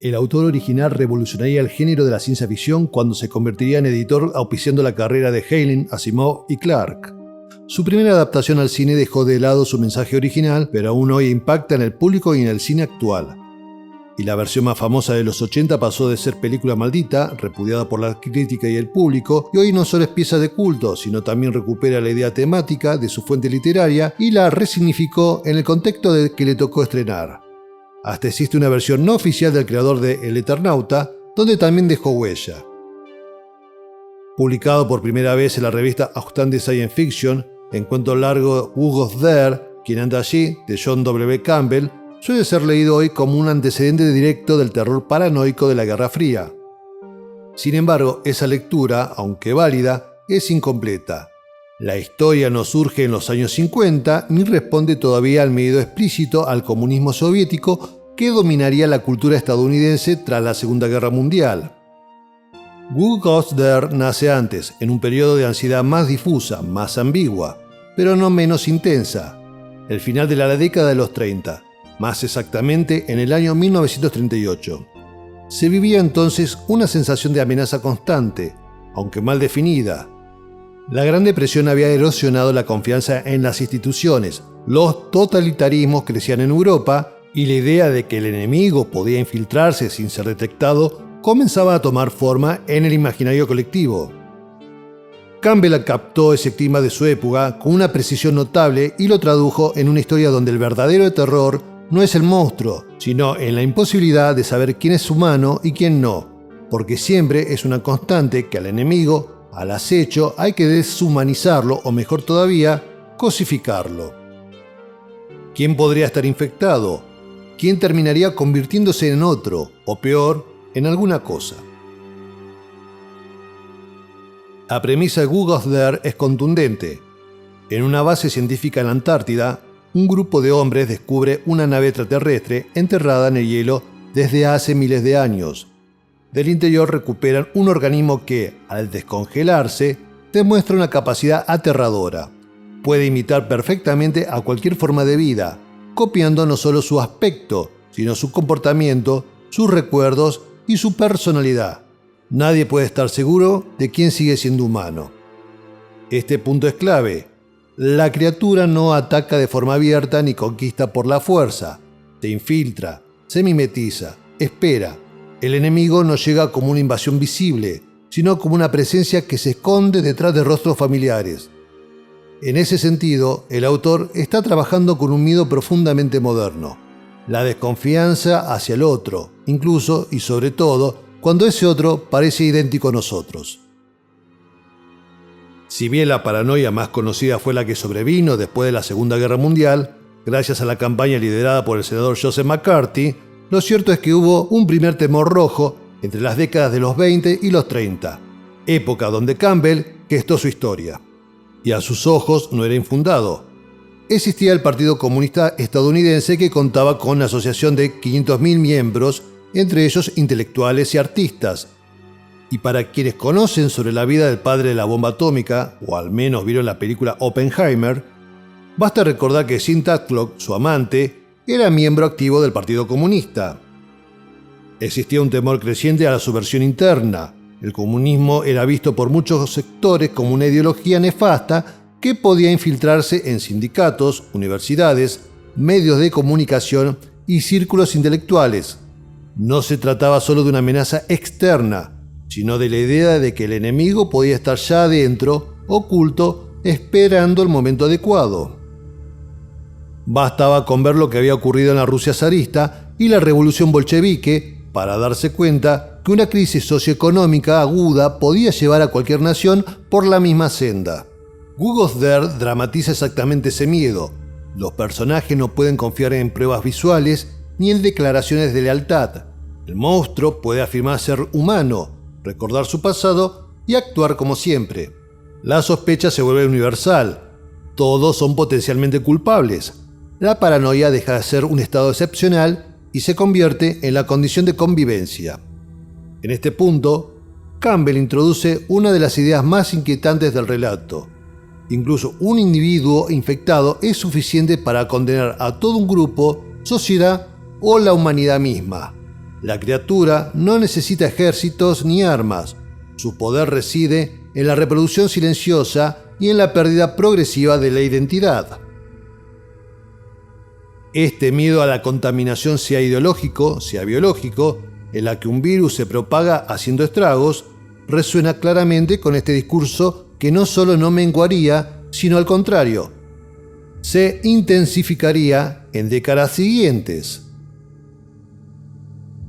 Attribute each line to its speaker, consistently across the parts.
Speaker 1: El autor original revolucionaría el género de la ciencia ficción cuando se convertiría en editor auspiciando la carrera de Heinlein, Asimov y Clarke. Su primera adaptación al cine dejó de lado su mensaje original, pero aún hoy impacta en el público y en el cine actual. Y la versión más famosa de los 80 pasó de ser película maldita, repudiada por la crítica y el público, y hoy no solo es pieza de culto, sino también recupera la idea temática de su fuente literaria y la resignificó en el contexto de que le tocó estrenar. Hasta existe una versión no oficial del creador de El Eternauta, donde también dejó huella. Publicado por primera vez en la revista Outstanding Science Fiction, en cuento largo Who Goes There, ¿Quién anda allí?, de John W. Campbell, suele ser leído hoy como un antecedente directo del terror paranoico de la Guerra Fría. Sin embargo, esa lectura, aunque válida, es incompleta. La historia no surge en los años 50 ni responde todavía al miedo explícito al comunismo soviético que dominaría la cultura estadounidense tras la Segunda Guerra Mundial. Who Goes There nace antes, en un periodo de ansiedad más difusa, más ambigua, pero no menos intensa, el final de la década de los 30, más exactamente en el año 1938. Se vivía entonces una sensación de amenaza constante, aunque mal definida. La Gran Depresión había erosionado la confianza en las instituciones, los totalitarismos crecían en Europa y la idea de que el enemigo podía infiltrarse sin ser detectado comenzaba a tomar forma en el imaginario colectivo. Campbell captó ese clima de su época con una precisión notable y lo tradujo en una historia donde el verdadero terror no es el monstruo, sino en la imposibilidad de saber quién es humano y quién no, porque siempre es una constante que al enemigo, al acecho, hay que deshumanizarlo o mejor todavía, cosificarlo. ¿Quién podría estar infectado? ¿Quién terminaría convirtiéndose en otro, o peor, en alguna cosa? La premisa de Who Goes There es contundente. En una base científica en la Antártida, un grupo de hombres descubre una nave extraterrestre enterrada en el hielo desde hace miles de años. Del interior recuperan un organismo que, al descongelarse, demuestra una capacidad aterradora. Puede imitar perfectamente a cualquier forma de vida, copiando no solo su aspecto, sino su comportamiento, sus recuerdos y su personalidad. Nadie puede estar seguro de quién sigue siendo humano. Este punto es clave. La criatura no ataca de forma abierta ni conquista por la fuerza. Se infiltra, se mimetiza, espera. El enemigo no llega como una invasión visible, sino como una presencia que se esconde detrás de rostros familiares. En ese sentido, el autor está trabajando con un miedo profundamente moderno. La desconfianza hacia el otro, incluso y sobre todo, cuando ese otro parece idéntico a nosotros. Si bien la paranoia más conocida fue la que sobrevino después de la Segunda Guerra Mundial, gracias a la campaña liderada por el senador Joseph McCarthy, lo cierto es que hubo un primer temor rojo entre las décadas de los 20 y los 30, época donde Campbell gestó su historia. Y a sus ojos no era infundado. Existía el Partido Comunista Estadounidense que contaba con una asociación de 500.000 miembros, entre ellos intelectuales y artistas. Y para quienes conocen sobre la vida del padre de la bomba atómica, o al menos vieron la película Oppenheimer, basta recordar que Sean Tatlock, su amante, era miembro activo del Partido Comunista. Existía un temor creciente a la subversión interna. El comunismo era visto por muchos sectores como una ideología nefasta que podía infiltrarse en sindicatos, universidades, medios de comunicación y círculos intelectuales. No se trataba solo de una amenaza externa, sino de la idea de que el enemigo podía estar ya adentro, oculto, esperando el momento adecuado. Bastaba con ver lo que había ocurrido en la Rusia zarista y la revolución bolchevique para darse cuenta que una crisis socioeconómica aguda podía llevar a cualquier nación por la misma senda. Who Goes There dramatiza exactamente ese miedo. Los personajes no pueden confiar en pruebas visuales ni en declaraciones de lealtad. El monstruo puede afirmar ser humano, recordar su pasado y actuar como siempre. La sospecha se vuelve universal. Todos son potencialmente culpables. La paranoia deja de ser un estado excepcional y se convierte en la condición de convivencia. En este punto, Campbell introduce una de las ideas más inquietantes del relato. Incluso un individuo infectado es suficiente para condenar a todo un grupo, sociedad o la humanidad misma. La criatura no necesita ejércitos ni armas. Su poder reside en la reproducción silenciosa y en la pérdida progresiva de la identidad. Este miedo a la contaminación, sea ideológico, sea biológico, en la que un virus se propaga haciendo estragos, resuena claramente con este discurso que no solo no menguaría, sino al contrario, se intensificaría en décadas siguientes.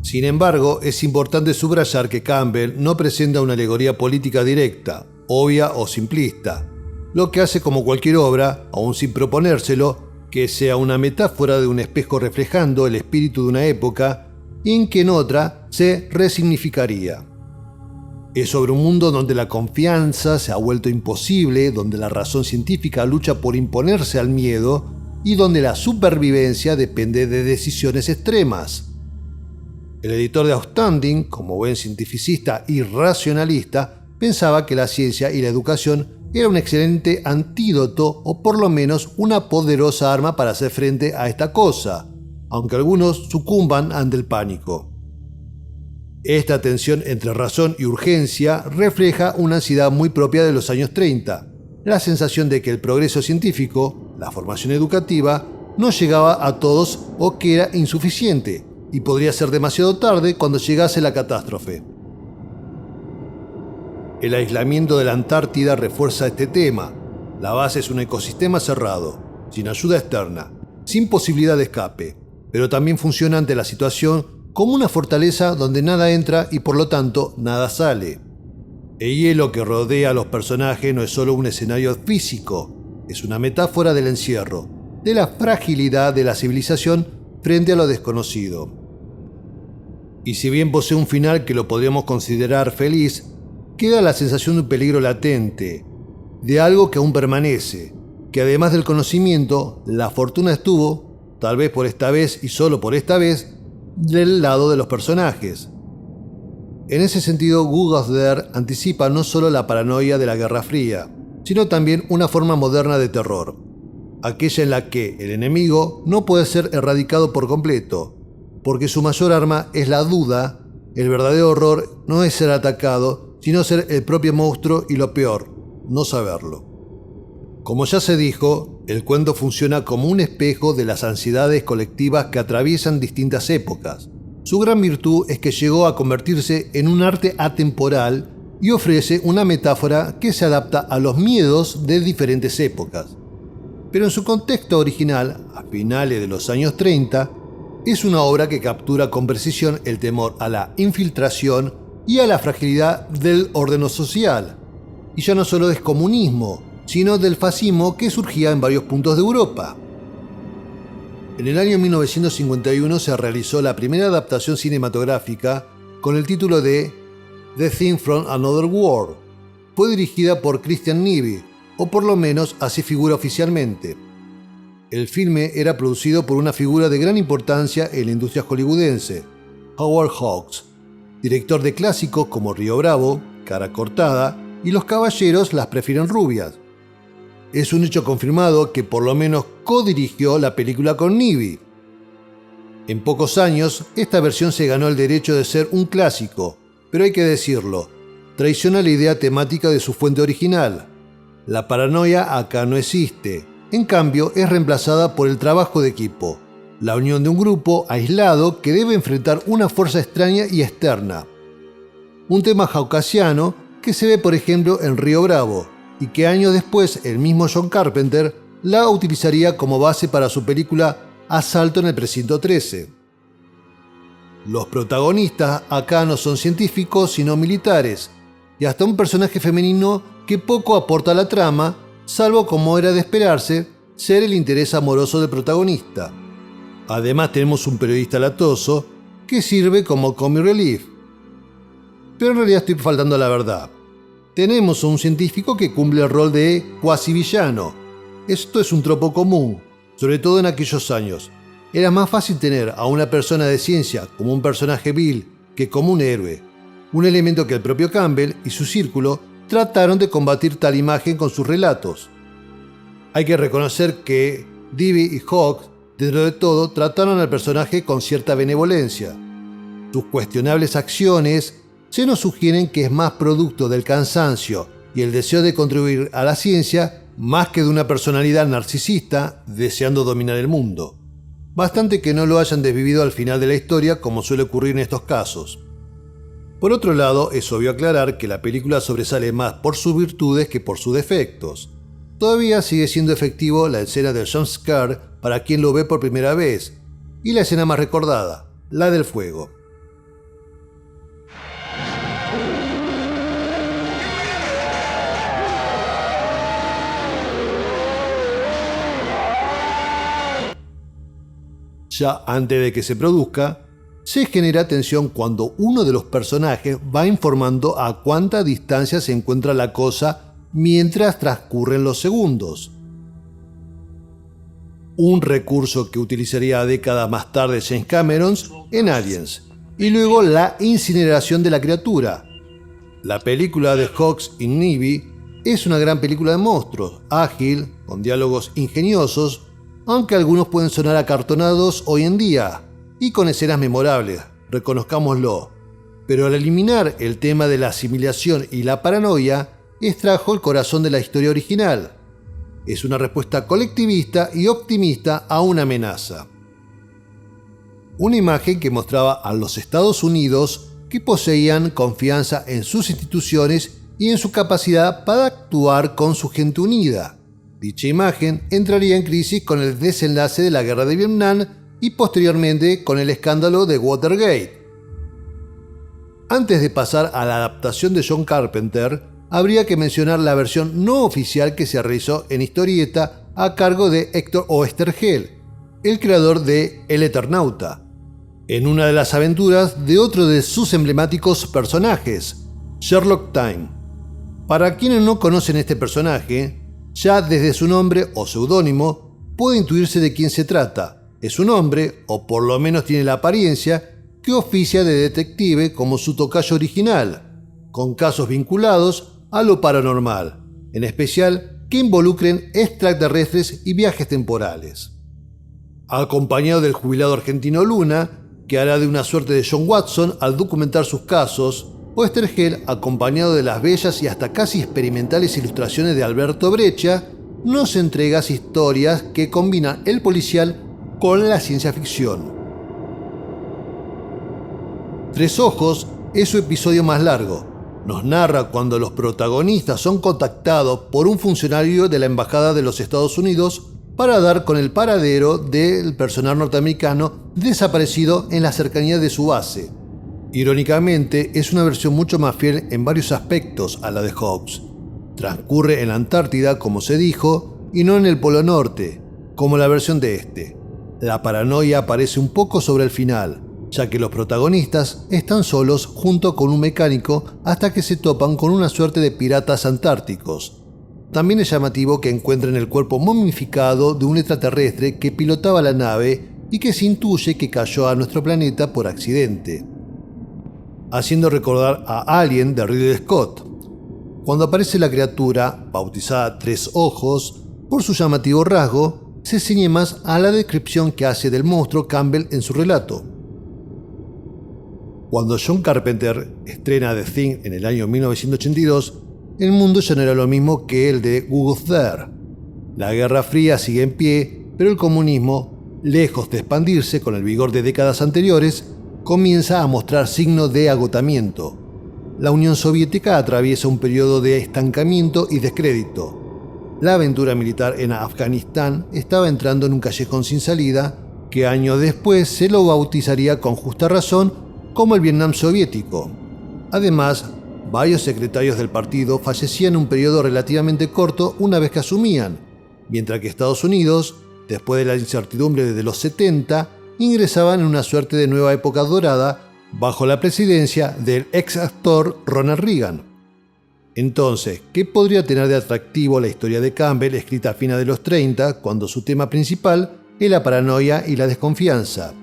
Speaker 1: Sin embargo, es importante subrayar que Campbell no presenta una alegoría política directa, obvia o simplista, lo que hace como cualquier obra, aún sin proponérselo, que sea una metáfora de un espejo reflejando el espíritu de una época y en que en otra se resignificaría. Es sobre un mundo donde la confianza se ha vuelto imposible, donde la razón científica lucha por imponerse al miedo y donde la supervivencia depende de decisiones extremas. El editor de Outstanding, como buen cientificista y racionalista, pensaba que la ciencia y la educación era un excelente antídoto o por lo menos una poderosa arma para hacer frente a esta cosa, aunque algunos sucumban ante el pánico. Esta tensión entre razón y urgencia refleja una ansiedad muy propia de los años 30, la sensación de que el progreso científico, la formación educativa, no llegaba a todos o que era insuficiente y podría ser demasiado tarde cuando llegase la catástrofe. El aislamiento de la Antártida refuerza este tema. La base es un ecosistema cerrado, sin ayuda externa, sin posibilidad de escape, pero también funciona ante la situación como una fortaleza donde nada entra y por lo tanto nada sale. El hielo que rodea a los personajes no es solo un escenario físico, es una metáfora del encierro, de la fragilidad de la civilización frente a lo desconocido. Y si bien posee un final que lo podríamos considerar feliz, queda la sensación de un peligro latente, de algo que aún permanece, que además del conocimiento, la fortuna estuvo, tal vez por esta vez y solo por esta vez, del lado de los personajes. En ese sentido, Who Goes There anticipa no solo la paranoia de la Guerra Fría, sino también una forma moderna de terror, aquella en la que el enemigo no puede ser erradicado por completo, porque su mayor arma es la duda. El verdadero horror no es ser atacado, sino ser el propio monstruo y lo peor, no saberlo. Como ya se dijo, el cuento funciona como un espejo de las ansiedades colectivas que atraviesan distintas épocas. Su gran virtud es que llegó a convertirse en un arte atemporal y ofrece una metáfora que se adapta a los miedos de diferentes épocas. Pero en su contexto original, a finales de los años 30, es una obra que captura con precisión el temor a la infiltración y a la fragilidad del orden social, y ya no solo del comunismo, sino del fascismo que surgía en varios puntos de Europa. En el año 1951 se realizó la primera adaptación cinematográfica con el título de The Thing from Another World. Fue dirigida por Christian Nyby, o por lo menos así figura oficialmente. El filme era producido por una figura de gran importancia en la industria hollywoodense, Howard Hawks, director de clásicos como Río Bravo, Cara Cortada y Los Caballeros las prefieren rubias. Es un hecho confirmado que por lo menos codirigió la película con Nyby. En pocos años, esta versión se ganó el derecho de ser un clásico, pero hay que decirlo, traiciona la idea temática de su fuente original. La paranoia acá no existe, en cambio es reemplazada por el trabajo de equipo, la unión de un grupo aislado que debe enfrentar una fuerza extraña y externa. Un tema hawksiano que se ve por ejemplo en Río Bravo, y que años después el mismo John Carpenter la utilizaría como base para su película Asalto en el Precinto 13. Los protagonistas acá no son científicos sino militares, y hasta un personaje femenino que poco aporta a la trama, salvo, como era de esperarse, ser el interés amoroso del protagonista. Además tenemos un periodista latoso que sirve como comic relief. Pero en realidad estoy faltando a la verdad. Tenemos a un científico que cumple el rol de cuasi villano. Esto es un tropo común, sobre todo en aquellos años. Era más fácil tener a una persona de ciencia como un personaje vil que como un héroe, un elemento que el propio Campbell y su círculo trataron de combatir tal imagen con sus relatos. Hay que reconocer que Nyby y Hawks, dentro de todo, trataron al personaje con cierta benevolencia. Sus cuestionables acciones se nos sugieren que es más producto del cansancio y el deseo de contribuir a la ciencia más que de una personalidad narcisista deseando dominar el mundo. Bastante que no lo hayan desvivido al final de la historia, como suele ocurrir en estos casos. Por otro lado, es obvio aclarar que la película sobresale más por sus virtudes que por sus defectos. Todavía sigue siendo efectivo la escena del jump scare para quien lo ve por primera vez, y la escena más recordada, la del fuego. Ya antes de que se produzca, se genera tensión cuando uno de los personajes va informando a cuánta distancia se encuentra la cosa mientras transcurren los segundos. Un recurso que utilizaría décadas más tarde James Cameron en Aliens, y luego la incineración de la criatura. La película de Hawks y Navy es una gran película de monstruos, ágil, con diálogos ingeniosos, aunque algunos pueden sonar acartonados hoy en día, y con escenas memorables, reconozcámoslo. Pero al eliminar el tema de la asimilación y la paranoia, extrajo el corazón de la historia original. Es una respuesta colectivista y optimista a una amenaza. Una imagen que mostraba a los Estados Unidos que poseían confianza en sus instituciones y en su capacidad para actuar con su gente unida. Dicha imagen entraría en crisis con el desenlace de la Guerra de Vietnam y posteriormente con el escándalo de Watergate. Antes de pasar a la adaptación de John Carpenter, habría que mencionar la versión no oficial que se realizó en historieta a cargo de Héctor Oesterheld, el creador de El Eternauta, en una de las aventuras de otro de sus emblemáticos personajes, Sherlock Time. Para quienes no conocen este personaje, ya desde su nombre o seudónimo puede intuirse de quién se trata. Es un hombre, o por lo menos tiene la apariencia, que oficia de detective como su tocayo original, con casos vinculados a lo paranormal, en especial que involucren extraterrestres y viajes temporales. Acompañado del jubilado argentino Luna, que hará de una suerte de John Watson al documentar sus casos, Oesterheld, acompañado de las bellas y hasta casi experimentales ilustraciones de Alberto Breccia, nos entrega historias que combinan el policial con la ciencia ficción. Tres Ojos es su episodio más largo. Nos narra cuando los protagonistas son contactados por un funcionario de la Embajada de los Estados Unidos para dar con el paradero del personal norteamericano desaparecido en la cercanía de su base. Irónicamente, es una versión mucho más fiel en varios aspectos a la de Hawks. Transcurre en la Antártida, como se dijo, y no en el Polo Norte, como la versión de este. La paranoia aparece un poco sobre el final, ya que los protagonistas están solos junto con un mecánico hasta que se topan con una suerte de piratas antárticos. También es llamativo que encuentren el cuerpo momificado de un extraterrestre que pilotaba la nave y que se intuye que cayó a nuestro planeta por accidente, haciendo recordar a Alien de Ridley Scott. Cuando aparece la criatura, bautizada Tres Ojos, por su llamativo rasgo, se ciñe más a la descripción que hace del monstruo Campbell en su relato. Cuando John Carpenter estrena The Thing en el año 1982, el mundo ya no era lo mismo que el de Who Goes There. La Guerra Fría sigue en pie, pero el comunismo, lejos de expandirse con el vigor de décadas anteriores, comienza a mostrar signos de agotamiento. La Unión Soviética atraviesa un periodo de estancamiento y descrédito. La aventura militar en Afganistán estaba entrando en un callejón sin salida que años después se lo bautizaría con justa razón como el Vietnam soviético. Además, varios secretarios del partido fallecían en un periodo relativamente corto una vez que asumían, mientras que Estados Unidos, después de la incertidumbre desde los 70, ingresaban en una suerte de nueva época dorada bajo la presidencia del ex actor Ronald Reagan. Entonces, ¿qué podría tener de atractivo la historia de Campbell escrita a fines de los 30, cuando su tema principal es la paranoia y la desconfianza?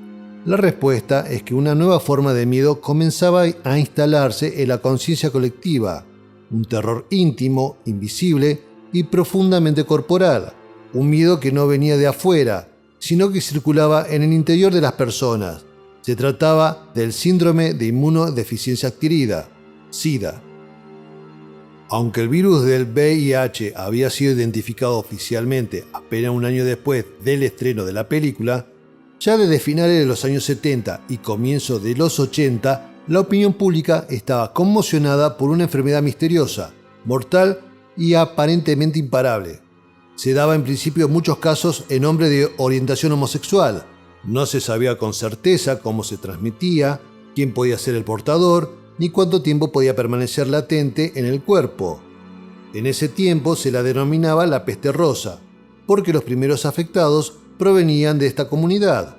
Speaker 1: La respuesta es que una nueva forma de miedo comenzaba a instalarse en la conciencia colectiva, un terror íntimo, invisible y profundamente corporal, un miedo que no venía de afuera, sino que circulaba en el interior de las personas, Se trataba del síndrome de inmunodeficiencia adquirida, SIDA. Aunque el virus del VIH había sido identificado oficialmente apenas un año después del estreno de la película, ya desde finales de los años 70 y comienzos de los 80, la opinión pública estaba conmocionada por una enfermedad misteriosa, mortal y aparentemente imparable. Se daba en principio en muchos casos en hombres de orientación homosexual. No se sabía con certeza cómo se transmitía, quién podía ser el portador, ni cuánto tiempo podía permanecer latente en el cuerpo. En ese tiempo se la denominaba la peste rosa, porque los primeros afectados provenían de esta comunidad.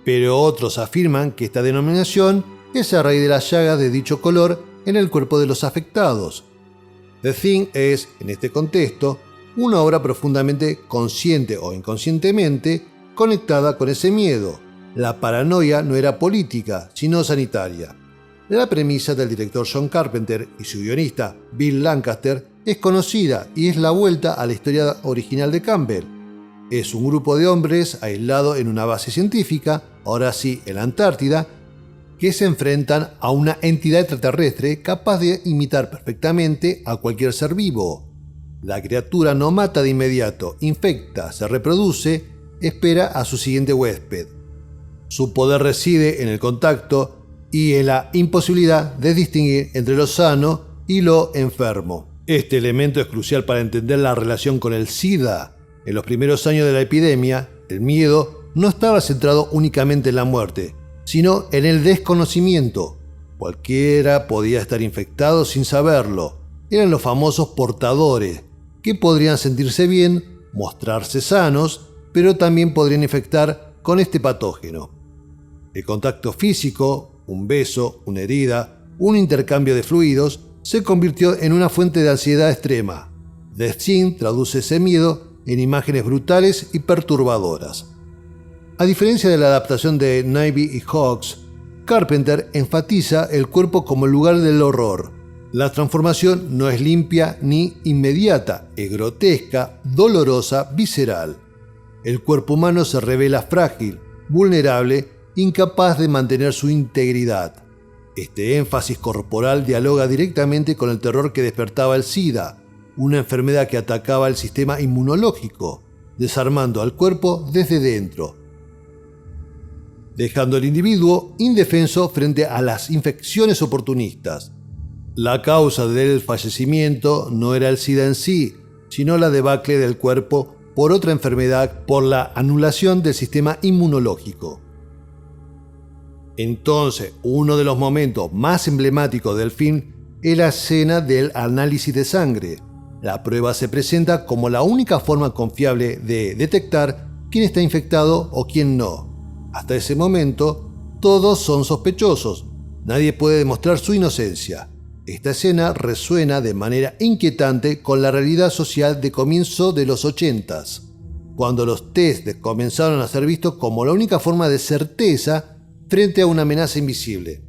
Speaker 1: Pero otros afirman que esta denominación es a raíz de las llagas de dicho color en el cuerpo de los afectados. The Thing es, en este contexto, una obra profundamente consciente o inconscientemente conectada con ese miedo. La paranoia no era política, sino sanitaria. La premisa del director John Carpenter y su guionista Bill Lancaster es conocida y es la vuelta a la historia original de Campbell. Es un grupo de hombres aislados en una base científica, ahora sí en la Antártida, que se enfrentan a una entidad extraterrestre capaz de imitar perfectamente a cualquier ser vivo. La criatura no mata de inmediato, infecta, se reproduce, espera a su siguiente huésped. Su poder reside en el contacto y en la imposibilidad de distinguir entre lo sano y lo enfermo. Este elemento es crucial para entender la relación con el SIDA. En los primeros años de la epidemia, el miedo no estaba centrado únicamente en la muerte, sino en el desconocimiento. Cualquiera podía estar infectado sin saberlo. Eran los famosos portadores, que podrían sentirse bien, mostrarse sanos, pero también podrían infectar con este patógeno. El contacto físico, un beso, una herida, un intercambio de fluidos, se convirtió en una fuente de ansiedad extrema. The Thing traduce ese miedo en imágenes brutales y perturbadoras. A diferencia de la adaptación de Navy y Hawks, Carpenter enfatiza el cuerpo como el lugar del horror. La transformación no es limpia ni inmediata, es grotesca, dolorosa, visceral. El cuerpo humano se revela frágil, vulnerable, incapaz de mantener su integridad. Este énfasis corporal dialoga directamente con el terror que despertaba el SIDA, una enfermedad que atacaba el sistema inmunológico, desarmando al cuerpo desde dentro, dejando al individuo indefenso frente a las infecciones oportunistas. La causa del fallecimiento no era el SIDA en sí, sino la debacle del cuerpo por otra enfermedad, por la anulación del sistema inmunológico. Entonces, uno de los momentos más emblemáticos del film es la escena del análisis de sangre. La prueba se presenta como la única forma confiable de detectar quién está infectado o quién no. Hasta ese momento, todos son sospechosos. Nadie puede demostrar su inocencia. Esta escena resuena de manera inquietante con la realidad social de comienzo de los 80s, cuando los test comenzaron a ser vistos como la única forma de certeza frente a una amenaza invisible.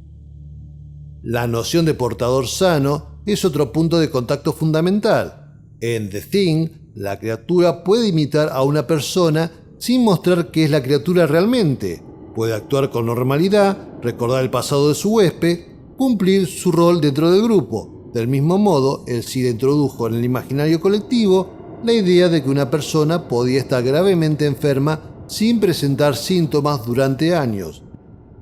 Speaker 1: La noción de portador sano es otro punto de contacto fundamental. En The Thing, la criatura puede imitar a una persona sin mostrar que es la criatura realmente. Puede actuar con normalidad, recordar el pasado de su huésped, cumplir su rol dentro del grupo. Del mismo modo, el SIDA introdujo en el imaginario colectivo la idea de que una persona podía estar gravemente enferma sin presentar síntomas durante años.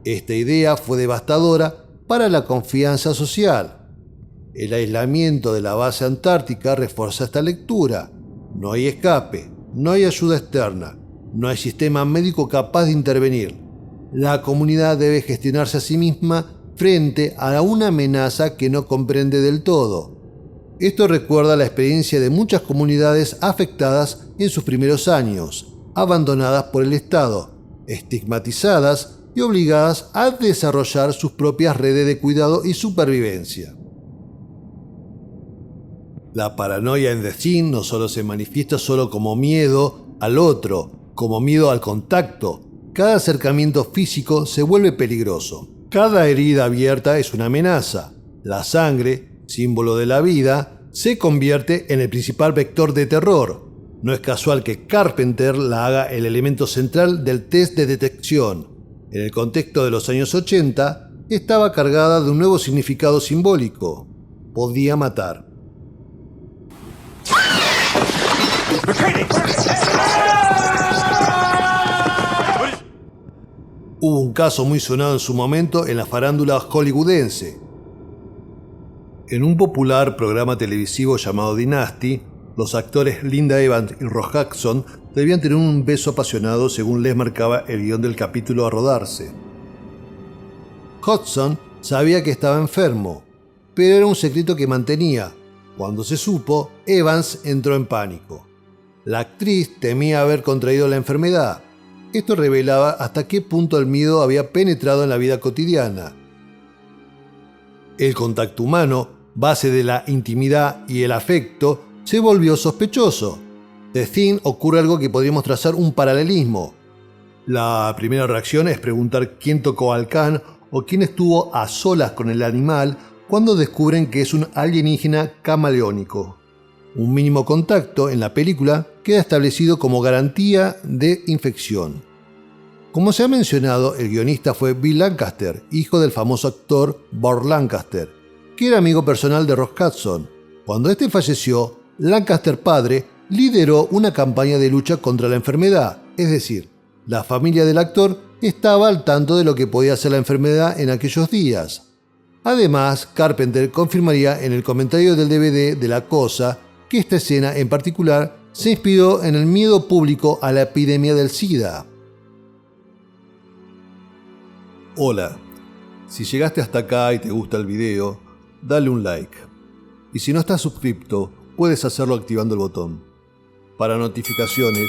Speaker 1: Esta idea fue devastadora para la confianza social. El aislamiento de la base antártica refuerza esta lectura. No hay escape, no hay ayuda externa, no hay sistema médico capaz de intervenir. La comunidad debe gestionarse a sí misma frente a una amenaza que no comprende del todo. Esto recuerda la experiencia de muchas comunidades afectadas en sus primeros años, abandonadas por el Estado, estigmatizadas y obligadas a desarrollar sus propias redes de cuidado y supervivencia. La paranoia en The Thing no solo se manifiesta solo como miedo al otro, como miedo al contacto. Cada acercamiento físico se vuelve peligroso. Cada herida abierta es una amenaza. La sangre, símbolo de la vida, se convierte en el principal vector de terror. No es casual que Carpenter la haga el elemento central del test de detección. en el contexto de los años 80, estaba cargada de un nuevo significado simbólico: podía matar. Hubo un caso muy sonado en su momento en la farándula hollywoodense. En un popular programa televisivo llamado Dynasty, los actores Linda Evans y Ross Hudson debían tener un beso apasionado según les marcaba el guión del capítulo a rodarse. Hudson sabía que estaba enfermo, pero era un secreto que mantenía. Cuando se supo, Evans entró en pánico. La actriz temía haber contraído la enfermedad. Esto revelaba hasta qué punto el miedo había penetrado en la vida cotidiana. El contacto humano, base de la intimidad y el afecto, se volvió sospechoso. De Thing ocurre algo que podríamos trazar un paralelismo. La primera reacción es preguntar quién tocó al can o quién estuvo a solas con el animal cuando descubren que es un alienígena camaleónico. Un mínimo contacto en la película queda establecido como garantía de infección. Como se ha mencionado, el guionista fue Bill Lancaster, hijo del famoso actor Burt Lancaster, que era amigo personal de Ross Hudson. Cuando este falleció, Lancaster padre lideró una campaña de lucha contra la enfermedad, es decir, la familia del actor estaba al tanto de lo que podía ser la enfermedad en aquellos días. Además, Carpenter confirmaría en el comentario del DVD de La Cosa que esta escena en particular se inspiró en el miedo público a la epidemia del SIDA. Hola, si llegaste hasta acá y te gusta el video, dale un like. Y si no estás suscripto, puedes hacerlo activando el botón. Para notificaciones,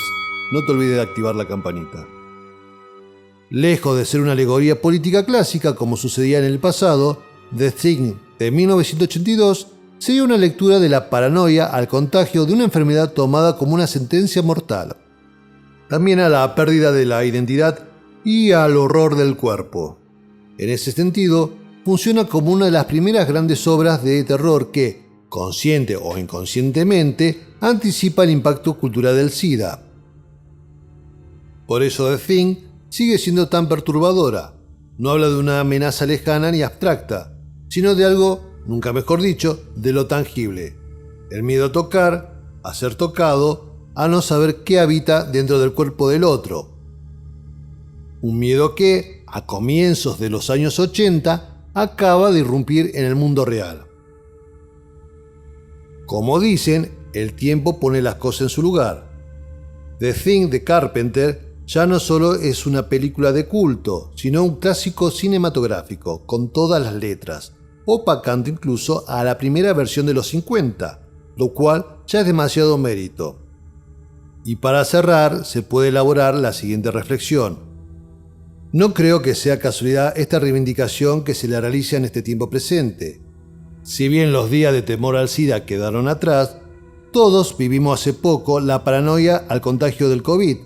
Speaker 1: no te olvides de activar la campanita. Lejos de ser una alegoría política clásica como sucedía en el pasado, The Thing de 1982 sería una lectura de la paranoia al contagio de una enfermedad tomada como una sentencia mortal. También a la pérdida de la identidad y al horror del cuerpo. En ese sentido, funciona como una de las primeras grandes obras de terror que, consciente o inconscientemente, anticipa el impacto cultural del SIDA. Por eso The Thing sigue siendo tan perturbadora. No habla de una amenaza lejana ni abstracta, sino de algo, nunca mejor dicho, de lo tangible. El miedo a tocar, a ser tocado, a no saber qué habita dentro del cuerpo del otro. Un miedo que, a comienzos de los años 80, acaba de irrumpir en el mundo real. Como dicen, el tiempo pone las cosas en su lugar. The Thing de Carpenter ya no solo es una película de culto, sino un clásico cinematográfico con todas las letras, opacando incluso a la primera versión de los 50, lo cual ya es demasiado mérito. Y para cerrar, se puede elaborar la siguiente reflexión. No creo que sea casualidad esta reivindicación que se le realiza en este tiempo presente. Si bien los días de temor al SIDA quedaron atrás, todos vivimos hace poco la paranoia al contagio del COVID.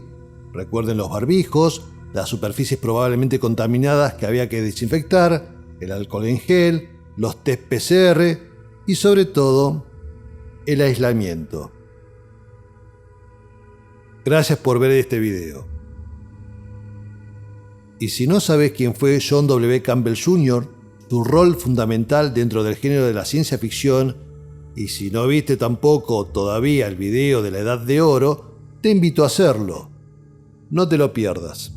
Speaker 1: Recuerden los barbijos, las superficies probablemente contaminadas que había que desinfectar, el alcohol en gel, los test PCR y sobre todo, el aislamiento. Gracias por ver este video. Y si no sabes quién fue John W. Campbell Jr., su rol fundamental dentro del género de la ciencia ficción, y si no viste tampoco todavía el video de la Edad de Oro, te invito a hacerlo. No te lo pierdas.